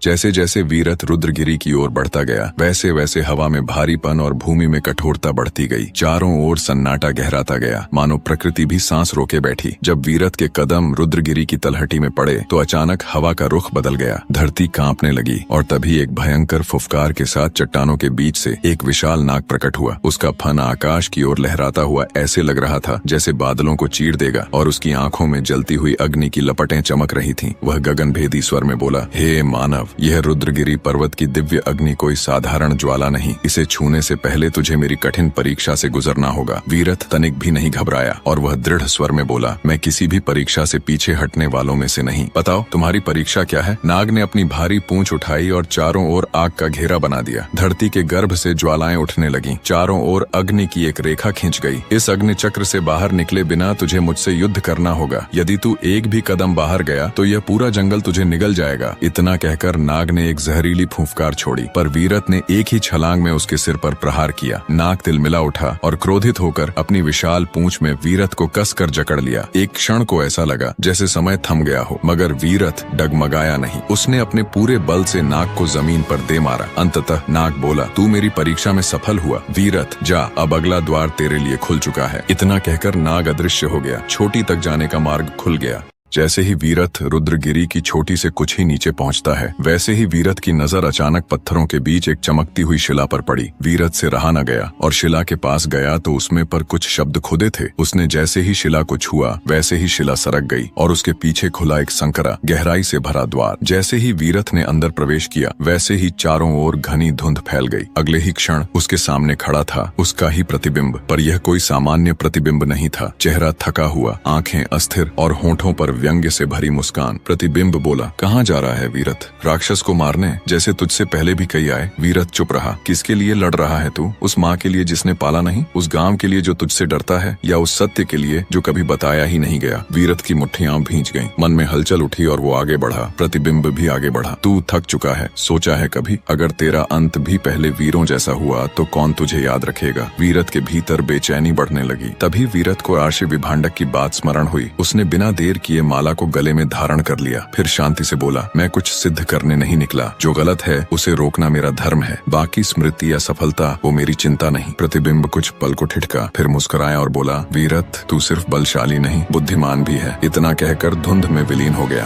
जैसे जैसे वीरथ रुद्रगिरी की ओर बढ़ता गया वैसे वैसे हवा में भारीपन और भूमि में कठोरता बढ़ती गई। चारों ओर सन्नाटा गहराता गया, मानो प्रकृति भी सांस रोके बैठी। जब वीरथ के कदम रुद्रगिरी की तलहटी में पड़े तो अचानक हवा का रुख बदल गया, धरती कांपने लगी और तभी एक भयंकर फुफकार के साथ चट्टानों के बीच से एक विशाल नाग प्रकट हुआ। उसका फन आकाश की ओर लहराता हुआ ऐसे लग रहा था जैसे बादलों को चीर देगा और उसकी आंखों में जलती हुई अग्नि की लपटें चमक रही थीं। वह गगनभेदी स्वर में बोला, हे मानव, यह रुद्रगिरी पर्वत की दिव्य अग्नि कोई साधारण ज्वाला नहीं। इसे छूने से पहले तुझे मेरी कठिन परीक्षा से गुजरना होगा। वीरथ तनिक भी नहीं घबराया और वह दृढ़ स्वर में बोला, मैं किसी भी परीक्षा से पीछे हटने वालों में से नहीं। बताओ तुम्हारी परीक्षा क्या है? नाग ने अपनी भारी पूंछ उठाई और चारों ओर आग का घेरा बना दिया। धरती के गर्भ से ज्वालाएं उठने लगीं। चारों ओर अग्नि की एक रेखा खींच गई। इस अग्नि चक्र से बाहर निकले बिना तुझे मुझसे युद्ध करना होगा। यदि तू एक भी कदम बाहर गया तो यह पूरा जंगल तुझे निगल जाएगा। इतना कहकर नाग ने एक जहरीली फूंफकार छोड़ी, पर वीरथ ने एक ही छलांग में उसके सिर पर प्रहार किया। नाग तिलमिला उठा और क्रोधित होकर अपनी विशाल पूंछ में वीरथ को कसकर जकड़ लिया। एक क्षण को ऐसा लगा जैसे समय थम गया हो, मगर वीरथ डगमगाया नहीं। उसने अपने पूरे बल से नाग को जमीन पर दे मारा। अंततः नाग बोला, तू मेरी परीक्षा में सफल हुआ। वीरथ जा, अब अगला द्वार तेरे लिए खुल चुका है। इतना कहकर नाग अदृश्य हो गया। चोटी तक जाने का मार्ग खुल गया। जैसे ही वीरथ रुद्रगिरी की चोटी से कुछ ही नीचे पहुंचता है वैसे ही वीरथ की नजर अचानक पत्थरों के बीच एक चमकती हुई शिला पर पड़ी। वीरथ से रहा न गया और शिला के पास गया तो उसमें पर कुछ शब्द खुदे थे। उसने जैसे ही शिला को छुआ वैसे ही शिला सरक गई और उसके पीछे खुला एक संकरा गहराई से भरा द्वार। जैसे ही वीरथ ने अंदर प्रवेश किया वैसे ही चारों ओर घनी धुंध फैल गई। अगले ही क्षण उसके सामने खड़ा था उसका ही प्रतिबिंब, पर यह कोई सामान्य प्रतिबिंब नहीं था। चेहरा थका हुआ, आंखें अस्थिर और होंठों पर व्यंग्य से भरी मुस्कान। प्रतिबिंब बोला, कहाँ जा रहा है वीरथ? राक्षस को मारने, जैसे तुझसे पहले भी कई आए। वीरथ चुप रहा। किसके लिए लड़ रहा है तू? उस माँ के लिए जिसने पाला नहीं? उस गांव के लिए जो तुझसे डरता है? या उस सत्य के लिए जो कभी बताया ही नहीं गया? वीरथ की मुट्ठियां भींच गईं। मन में हलचल उठी और वो आगे बढ़ा। प्रतिबिंब भी आगे बढ़ा। तू थक चुका है। सोचा है कभी अगर तेरा अंत भी पहले वीरों जैसा हुआ तो कौन तुझे याद रखेगा? वीरथ के भीतर बेचैनी बढ़ने लगी। तभी वीरथ को आर्षि विभांडक की बात स्मरण हुई। उसने बिना देर किए माला को गले में धारण कर लिया। फिर शांति से बोला, मैं कुछ सिद्ध करने नहीं निकला। जो गलत है उसे रोकना मेरा धर्म है। बाकी स्मृति या सफलता वो मेरी चिंता नहीं। प्रतिबिंब कुछ पल को ठिठका, फिर मुस्कुराया और बोला, वीरथ तू सिर्फ बलशाली नहीं बुद्धिमान भी है। इतना कहकर धुंध में विलीन हो गया।